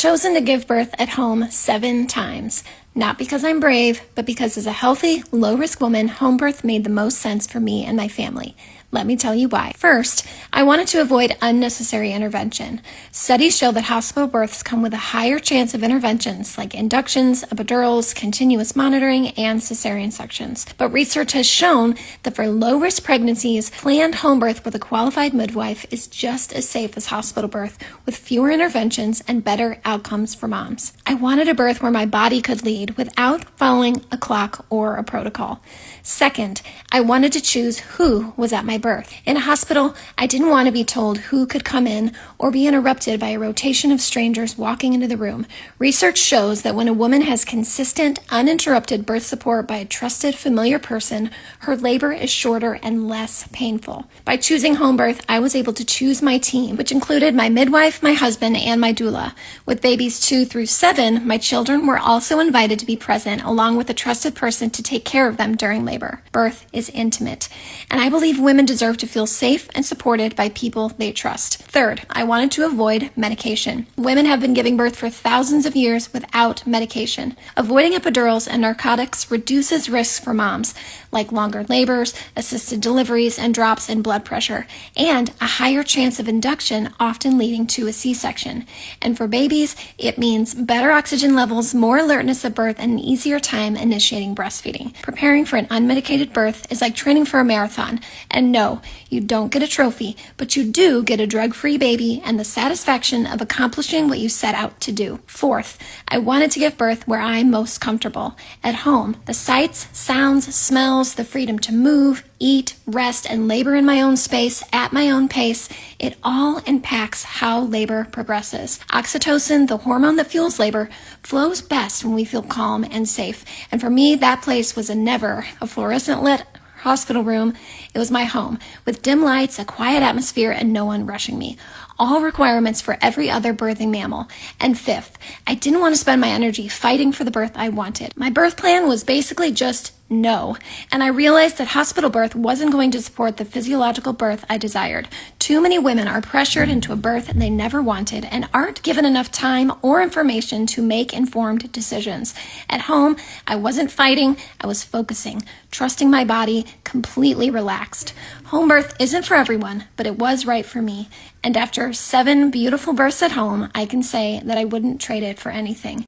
Chosen to give birth at home 7 times. Not because I'm brave, but because as a healthy, low-risk woman, home birth made the most sense for me and my family. Let me tell you why. First, I wanted to avoid unnecessary intervention. Studies show that hospital births come with a higher chance of interventions like inductions, epidurals, continuous monitoring, and cesarean sections. But research has shown that for low-risk pregnancies, planned home birth with a qualified midwife is just as safe as hospital birth, with fewer interventions and better outcomes for moms. I wanted a birth where my body could lead without following a clock or a protocol. Second, I wanted to choose who was at my birth. In a hospital, I didn't want to be told who could come in or be interrupted by a rotation of strangers walking into the room. Research shows that when a woman has consistent, uninterrupted birth support by a trusted, familiar person, her labor is shorter and less painful. By choosing home birth, I was able to choose my team, which included my midwife, my husband, and my doula. With babies 2 through 7, my children were also invited to be present, along with a trusted person to take care of them during labor. Birth is intimate, and I believe women deserve to feel safe and supported by people they trust. Third, I wanted to avoid medication. Women have been giving birth for thousands of years without medication. Avoiding epidurals and narcotics reduces risks for moms, like longer labors, assisted deliveries, and drops in blood pressure, and a higher chance of induction, often leading to a C-section. And for babies, it means better oxygen levels, more alertness at birth, and an easier time initiating breastfeeding. Preparing for an unmedicated birth is like training for a marathon. And no, you don't get a trophy, but you do get a drug-free baby and the satisfaction of accomplishing what you set out to do. Fourth, I wanted to give birth where I'm most comfortable, at home. The sights, sounds, smells, the freedom to move, eat, rest, and labor in my own space, at my own pace, it all impacts how labor progresses. Oxytocin, the hormone that fuels labor, flows best when we feel calm and safe. And for me, that place was never a fluorescent lit hospital room. It was my home, with dim lights, a quiet atmosphere, and no one rushing me. All requirements for every other birthing mammal. And fifth, I didn't want to spend my energy fighting for the birth I wanted. My birth plan was basically just no. And I realized that hospital birth wasn't going to support the physiological birth I desired. Too many women are pressured into a birth they never wanted and aren't given enough time or information to make informed decisions. At home, I wasn't fighting, I was focusing, trusting my body, completely relaxed. Home birth isn't for everyone, but it was right for me. And after 7 beautiful births at home, I can say that I wouldn't trade it for anything.